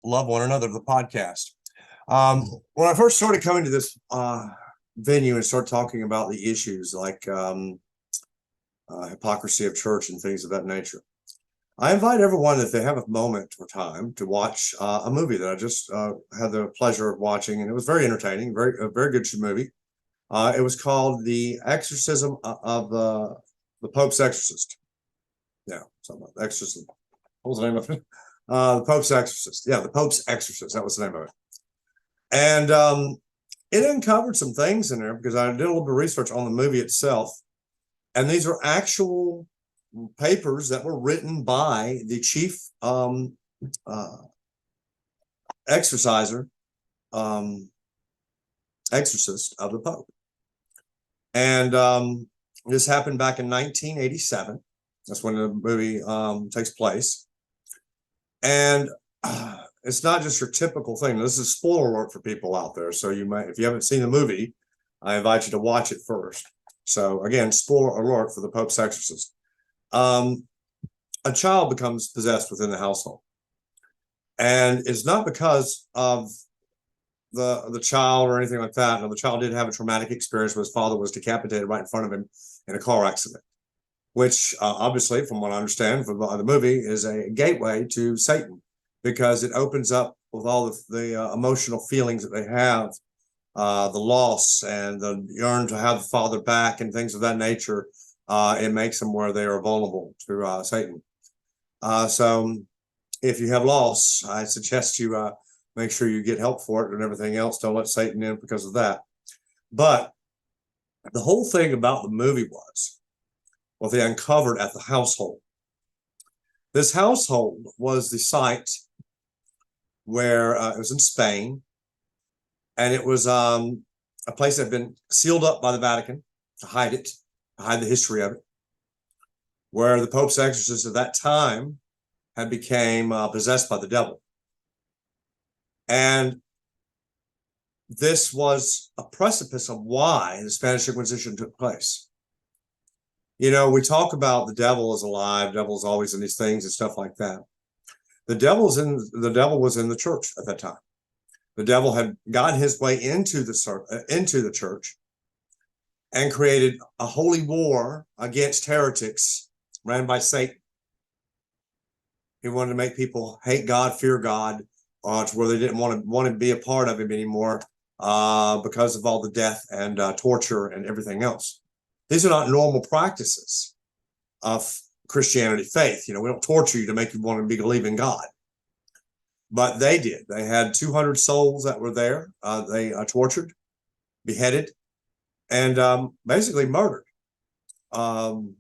love one another, the podcast. When I first started coming to this venue and started talking about the issues like hypocrisy of church and things of that nature, I invite everyone, if they have a moment or time, to watch a movie that I just had the pleasure of watching, and it was very entertaining, a very good movie. It was called The Exorcism of the Pope's Exorcist. Yeah, something like Exorcism. What was the name of it? The Pope's Exorcist. Yeah, The Pope's Exorcist. That was the name of it. And it uncovered some things in there because I did a little bit of research on the movie itself. And these are actual papers that were written by the chief exorciser, exorcist of the Pope. And this happened back in 1987. That's when the movie takes place. And it's not just your typical thing. This is a spoiler alert for people out there. So you might, if you haven't seen the movie, I invite you to watch it first. So again, spoiler alert for the Pope's Exorcist. A child becomes possessed within the household. And it's not because of the child or anything like that. No, the child did have a traumatic experience where his father was decapitated right in front of him in a car accident, which obviously, from what I understand from the movie, is a gateway to Satan, because it opens up with all the emotional feelings that they have, the loss and the yearn to have the father back and things of that nature. It makes them where they are vulnerable to Satan. So if you have loss, I suggest you make sure you get help for it and everything else. Don't let Satan in because of that. But the whole thing about the movie was what they uncovered at the household. This household was the site where it was in Spain, and it was a place that had been sealed up by the Vatican to hide it, to hide the history of it, where the Pope's exorcist at that time had became possessed by the devil. And this was a precipice of why the Spanish Inquisition took place. You know, we talk about the devil is alive, the devil is always in these things and stuff like that. The devil was in the church at that time. The devil had gotten his way into the church and created a holy war against heretics ran by Satan. He wanted to make people hate God, fear God, to where they didn't want to be a part of him anymore because of all the death and torture and everything else. These are not normal practices of Christianity faith. You know, we don't torture you to make you want to believe in God. But they did. They had 200 souls that were there. They tortured, beheaded, and basically murdered. And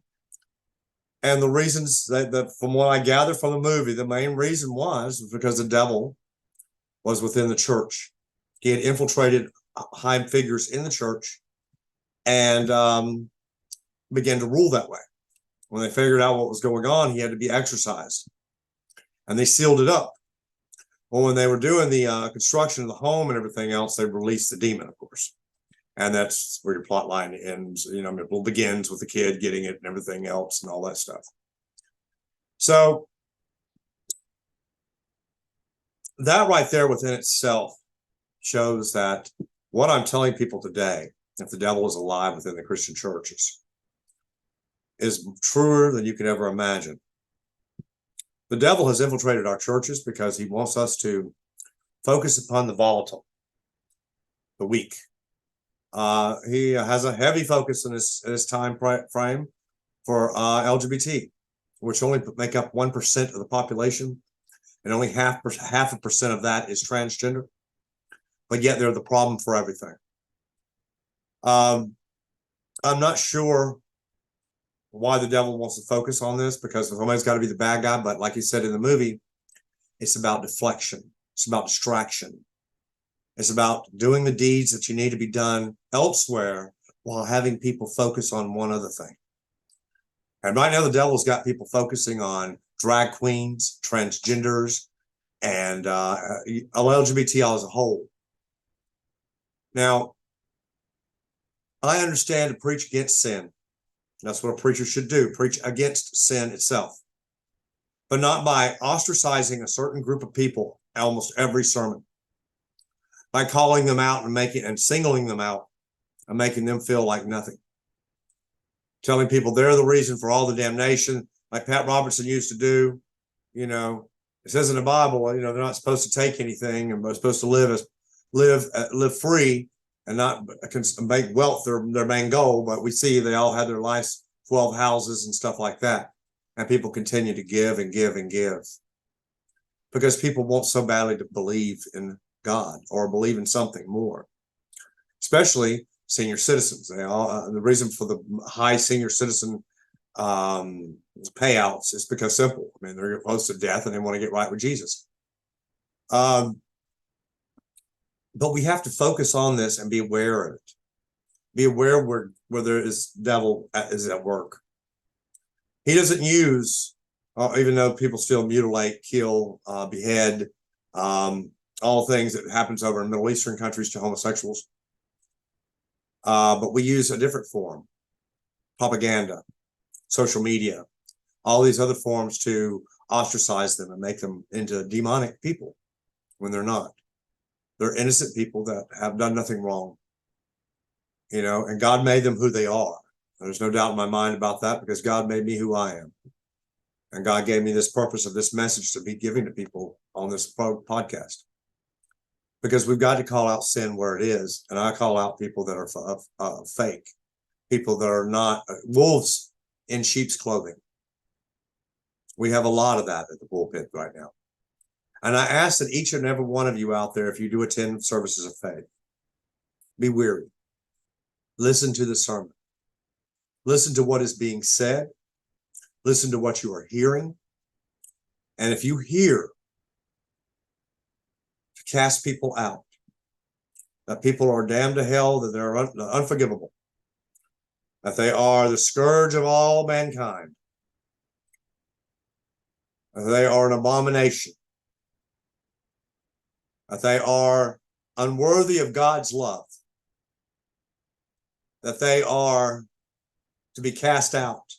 the reasons that from what I gather from the movie, the main reason was because the devil was within the church. He had infiltrated high figures in the church and began to rule that way. When they figured out what was going on, he had to be exorcised. And they sealed it up. Well, when they were doing the construction of the home and everything else, they released the demon, of course. And that's where your plot line ends. You know, it begins with the kid getting it and everything else and all that stuff. So that right there within itself shows that what I'm telling people today, if the devil is alive within the Christian churches, is truer than you could ever imagine. The devil has infiltrated our churches because he wants us to focus upon the volatile, the weak. He has a heavy focus in his time frame for LGBT, which only make up 1% of the population, and only half a percent of that is transgender. But yet they're the problem for everything. I'm not sure why the devil wants to focus on this, because somebody's got to be the bad guy. But like he said in the movie, it's about deflection. It's about distraction. It's about doing the deeds that you need to be done elsewhere while having people focus on one other thing. And right now, the devil's got people focusing on drag queens, transgenders, and LGBT as a whole. Now, I understand to preach against sin. That's what a preacher should do, preach against sin itself. but not by ostracizing a certain group of people almost every sermon, by calling them out and singling them out and making them feel like nothing. Telling people they're the reason for all the damnation, like Pat Robertson used to do. You know, it says in the Bible, you know, they're not supposed to take anything, and they're supposed to live free and not make wealth their main goal. But we see they all had their lives, 12 houses and stuff like that. And people continue to give and give and give because people want so badly to believe in God or believe in something more, especially senior citizens. The reason for the high senior citizen payouts is because simple. I mean, they're close to death and they want to get right with Jesus. But we have to focus on this and be aware of it. Be aware where there is devil is at work. He doesn't use, even though people still mutilate, kill, behead, all things that happens over in Middle Eastern countries to homosexuals. But we use a different form, propaganda, social media, all these other forms to ostracize them and make them into demonic people when they're not. They're innocent people that have done nothing wrong, you know, and God made them who they are. There's no doubt in my mind about that because God made me who I am. And God gave me this purpose of this message to be giving to people on this podcast. Because we've got to call out sin where it is. And I call out people that are fake, people that are not wolves in sheep's clothing. We have a lot of that at the pulpit right now. And I ask that each and every one of you out there, if you do attend services of faith, be weary. Listen to the sermon. Listen to what is being said. Listen to what you are hearing. And if you hear to cast people out, that people are damned to hell, that they're unforgivable, that they are the scourge of all mankind, that they are an abomination, that they are unworthy of God's love, that they are to be cast out,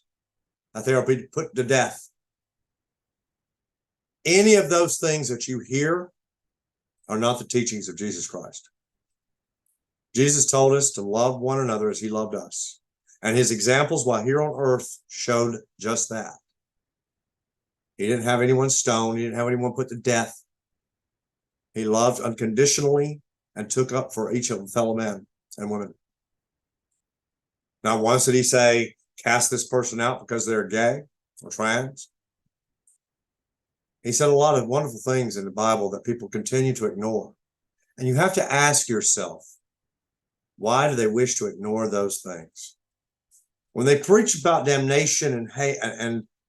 that they are to be put to death. Any of those things that you hear are not the teachings of Jesus Christ. Jesus told us to love one another as he loved us. And his examples while here on earth showed just that. He didn't have anyone stoned. He didn't have anyone put to death. He loved unconditionally and took up for each of them fellow men and women. Not once did he say, cast this person out because they're gay or trans. He said a lot of wonderful things in the Bible that people continue to ignore. And you have to ask yourself, why do they wish to ignore those things? When they preach about damnation and hate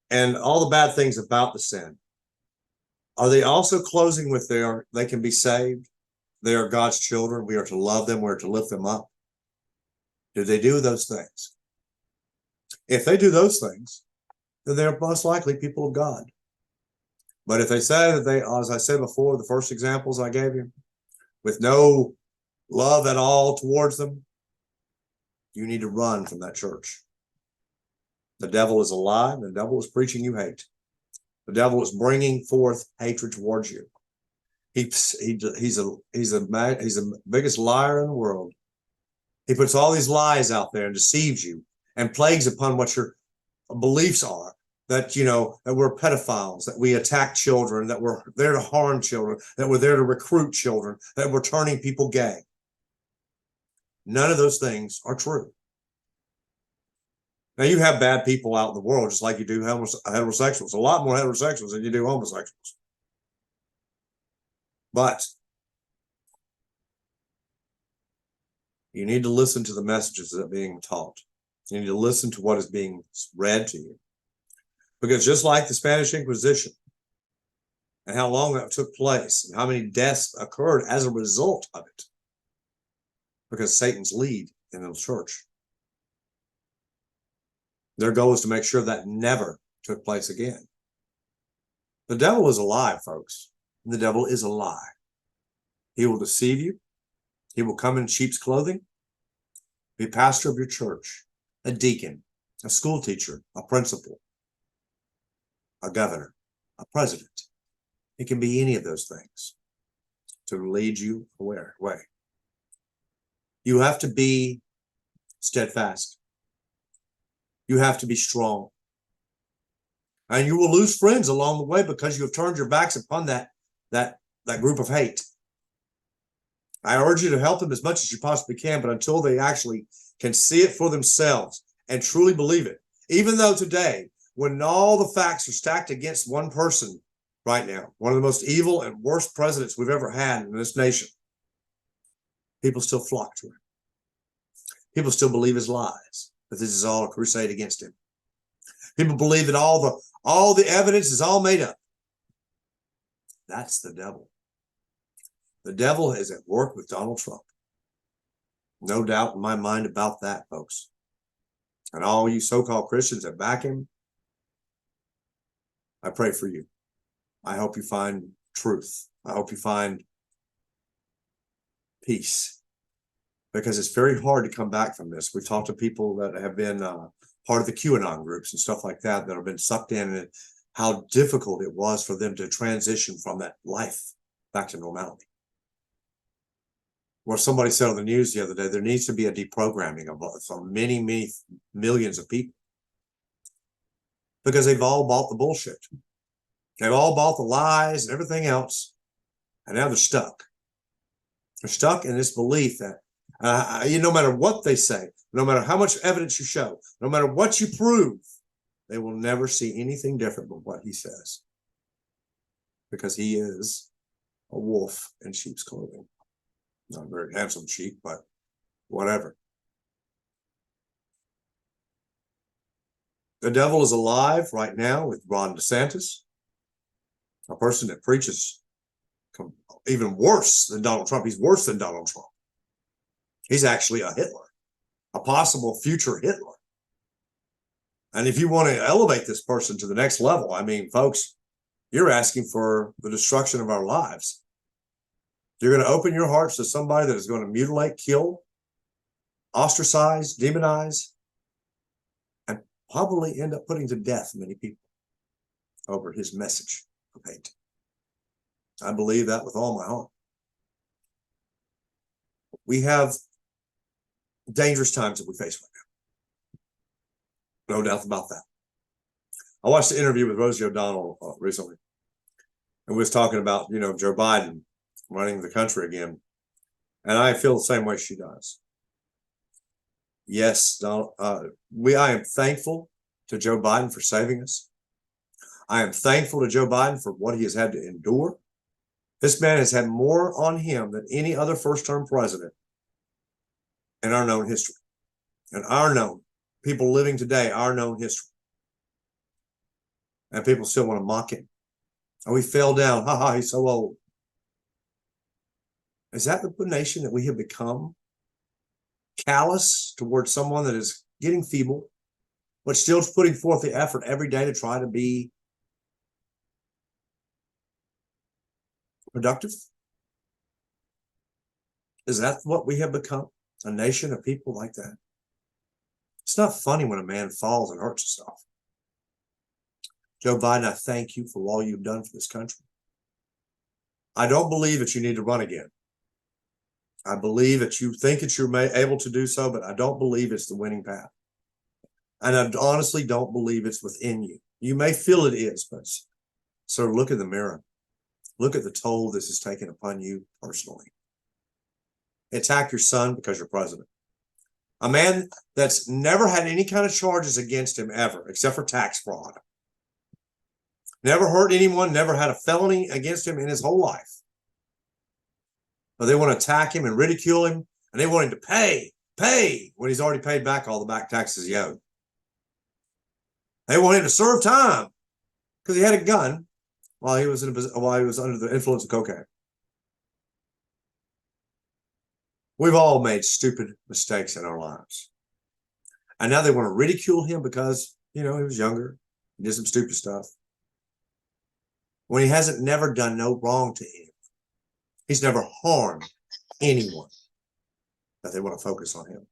and all the bad things about the sin, are they also closing with they can be saved? They are God's children. We are to love them. We're to lift them up. Do they do those things? If they do those things, then they're most likely people of God. But if they say that they, as I said before, the first examples I gave you, with no love at all towards them, you need to run from that church. The devil is alive. The devil is preaching you hate. The devil is bringing forth hatred towards you. He's the biggest liar in the world. He puts all these lies out there and deceives you and plagues upon what your beliefs are. That, you know, that we're pedophiles, that we attack children, that we're there to harm children, that we're there to recruit children, that we're turning people gay. None of those things are true. Now, you have bad people out in the world, just like you do heterosexuals. A lot more heterosexuals than you do homosexuals. But you need to listen to the messages that are being taught. You need to listen to what is being read to you. Because just like the Spanish Inquisition and how long that took place and how many deaths occurred as a result of it, because Satan's lead in the church. Their goal is to make sure that never took place again. The devil is alive, folks. And the devil is a lie. He will deceive you. He will come in sheep's clothing, be pastor of your church, a deacon, a school teacher, a principal, a governor. a president. It can be any of those things to lead you away. You have to be steadfast. You have to be strong. And you will lose friends along the way because you have turned your backs upon that group of hate. I urge you to help them as much as you possibly can, but until they actually can see it for themselves and truly believe it, even though today, when all the facts are stacked against one person right now, one of the most evil and worst presidents we've ever had in this nation, people still flock to him. People still believe his lies, that this is all a crusade against him. People believe that all the evidence is all made up. That's the devil. The devil is at work with Donald Trump. No doubt in my mind about that, folks. And all you so-called Christians that back him, I pray for you. I hope you find truth. I hope you find peace, because it's very hard to come back from this. We've talked to people that have been part of the QAnon groups and stuff like that have been sucked in, and how difficult it was for them to transition from that life back to normality. Where somebody said on the news the other day, there needs to be a deprogramming of some many millions of people, because they've all bought the bullshit. They've all bought the lies and everything else, and now they're stuck. They're stuck in this belief that no matter what they say, no matter how much evidence you show, no matter what you prove, they will never see anything different but what he says, because he is a wolf in sheep's clothing. Not a very handsome sheep, but whatever. The devil is alive right now with Ron DeSantis, a person that preaches even worse than Donald Trump. He's worse than Donald Trump. He's actually a Hitler, a possible future Hitler. And if you want to elevate this person to the next level, I mean, folks, you're asking for the destruction of our lives. You're going to open your hearts to somebody that is going to mutilate, kill, ostracize, demonize, and probably end up putting to death many people over his message of hate. I believe that with all my heart. We have dangerous times that we face right now. No doubt about that. I watched an interview with Rosie O'Donnell recently, and we was talking about, Joe Biden running the country again. And I feel the same way she does. Yes, Donald, I am thankful to Joe Biden for saving us. I am thankful to Joe Biden for what he has had to endure. This man has had more on him than any other first-term president in our known history. And our known, people living today, our known history. And people still want to mock him. Oh, he fell down. Ha ha, he's so old. Is that the nation that we have become? Callous towards someone that is getting feeble, but still putting forth the effort every day to try to be productive? Is that what we have become? A nation of people like that? It's not funny when a man falls and hurts himself. Joe Biden, I thank you for all you've done for this country. I don't believe that you need to run again. I believe that you think that you're able to do so, but I don't believe it's the winning path. And I honestly don't believe it's within you. You may feel it is, but sir, look in the mirror. Look at the toll this has taken upon you personally. Attack your son because you're president. A man that's never had any kind of charges against him ever, except for tax fraud. Never hurt anyone, never had a felony against him in his whole life. But they want to attack him and ridicule him, and they want him to pay when he's already paid back all the back taxes he owed. They want him to serve time because he had a gun while he was under the influence of cocaine. We've all made stupid mistakes in our lives. And now they want to ridicule him because, he was younger, he did some stupid stuff. When he hasn't never done no wrong to him. He's never harmed anyone, that they want to focus on him.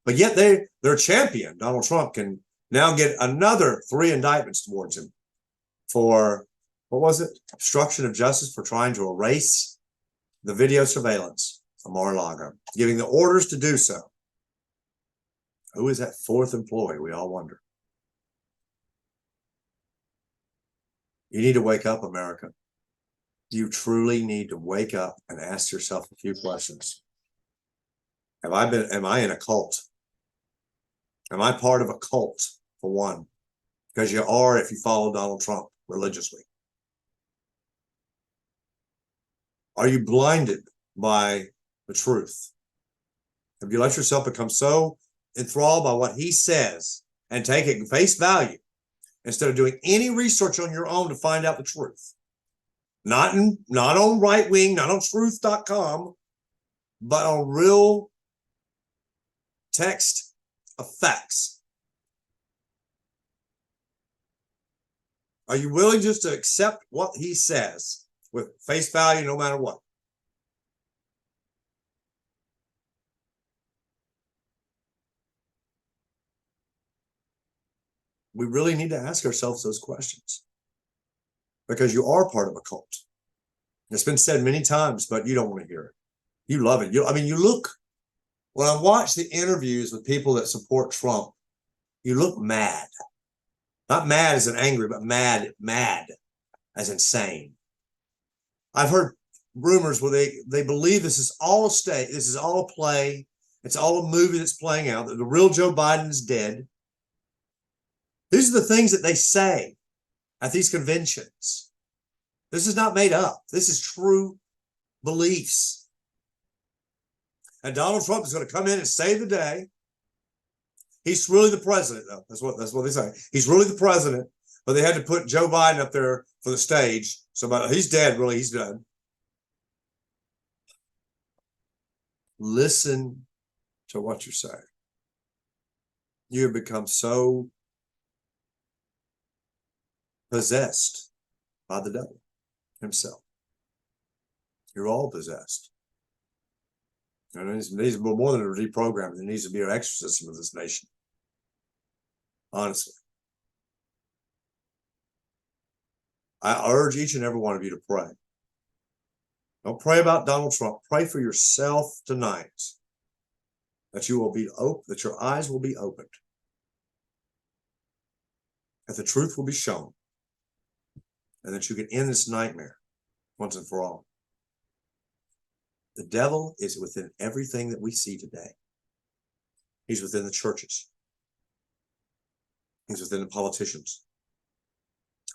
But yet their champion, Donald Trump, can now get another 3 indictments towards him for, what was it? Obstruction of justice, for trying to erase the video surveillance of Mar-a-Lago, giving the orders to do so. Who is that fourth employee? We all wonder. You need to wake up, America. You truly need to wake up and ask yourself a few questions. Am I in a cult? Am I part of a cult, for one? Because you are if you follow Donald Trump religiously. Are you blinded by the truth? Have you let yourself become so enthralled by what he says and take it at face value instead of doing any research on your own to find out the truth? Not on right wing, not on truth.com, but on real text of facts. Are you willing just to accept what he says with face value no matter what? We really need to ask ourselves those questions, because you are part of a cult. It's been said many times, but you don't want to hear it. You love it. You look, when I watch the interviews with people that support Trump, you look mad. Not mad as in angry, but mad as insane. I've heard rumors where they believe this is all a stage, this is all a play, it's all a movie that's playing out, that the real Joe Biden is dead. These are the things that they say at these conventions. This is not made up. This is true beliefs. And Donald Trump is going to come in and save the day. He's really the president, though. That's what they say. He's really the president, but they had to put Joe Biden up there for the stage. So he's dead, really. He's done. Listen to what you're saying. You have become so possessed by the devil himself. You're all possessed. And it needs more than a reprogramming. There needs to be an exorcism of this nation. Honestly. I urge each and every one of you to pray. Don't pray about Donald Trump. Pray for yourself tonight, that you will be open, that your eyes will be opened, that the truth will be shown, and that you can end this nightmare once and for all. The devil is within everything that we see today. He's within the churches. He's within the politicians.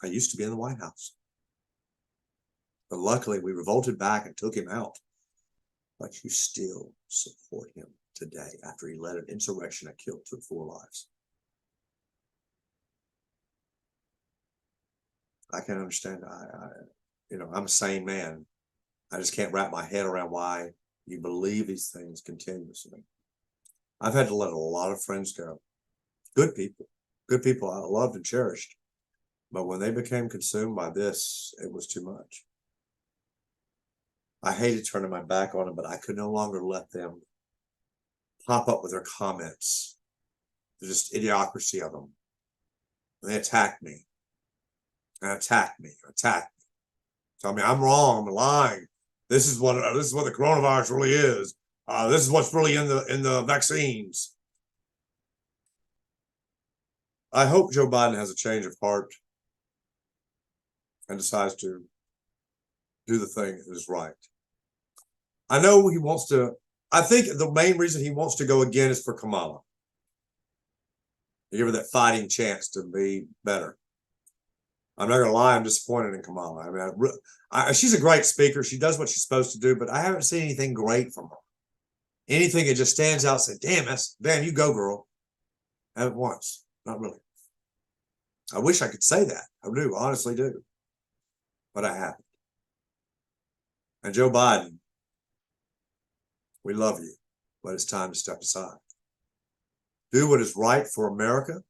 I used to be in the White House, but luckily we revolted back and took him out. But you still support him today after he led an insurrection that took 4 lives. I can't understand. I'm a sane man. I just can't wrap my head around why you believe these things continuously. I've had to let a lot of friends go. Good people I loved and cherished. But when they became consumed by this, it was too much. I hated turning my back on them, but I could no longer let them pop up with their comments. There's just idiocracy of them. And they attacked me. And attacked me. Tell me I'm wrong, I'm lying. This is what the coronavirus really is. This is what's really in the vaccines. I hope Joe Biden has a change of heart and decides to do the thing that is right. I know he wants to. I think the main reason he wants to go again is for Kamala. To give her that fighting chance to be better. I'm not gonna lie, I'm disappointed in Kamala. I mean, she's a great speaker. She does what she's supposed to do, but I haven't seen anything great from her. Anything that just stands out and says, damn, you go, girl. I haven't once. Not really. I wish I could say that. I do, honestly do. But I haven't. And Joe Biden, we love you, but it's time to step aside. Do what is right for America,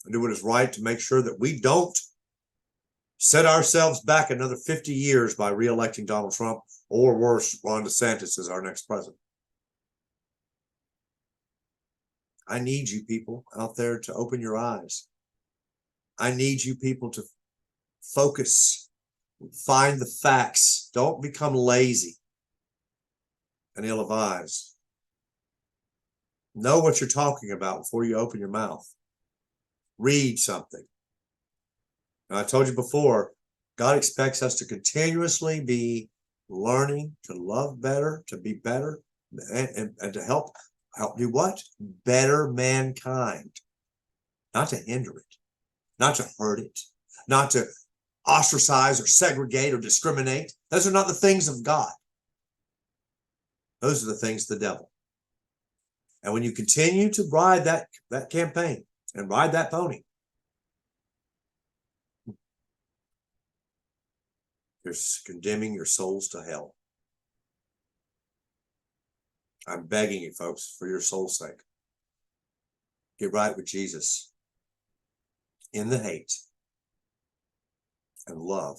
and do what is right to make sure that we don't set ourselves back another 50 years by re-electing Donald Trump, or worse, Ron DeSantis as our next president. I need you people out there to open your eyes. I need you people to Focus. Find the facts. Don't become lazy and ill-advised. Know what you're talking about before you open your mouth. Read something. Now, I told you before, God expects us to continuously be learning to love better, to be better, and to help do what? Better mankind. Not to hinder it, not to hurt it, not to ostracize or segregate or discriminate. Those are not the things of God. Those are the things of the devil. And when you continue to ride that campaign and ride that pony, you're condemning your souls to hell. I'm begging you, folks, for your soul's sake. Get right with Jesus. End the hate and love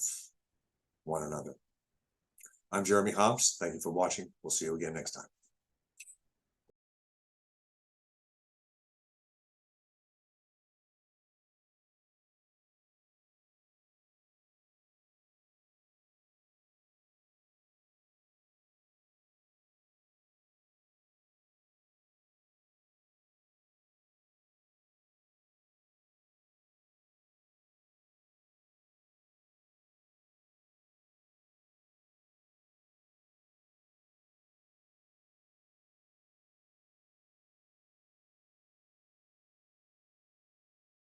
one another. I'm Jeremy Hobbs. Thank you for watching. We'll see you again next time.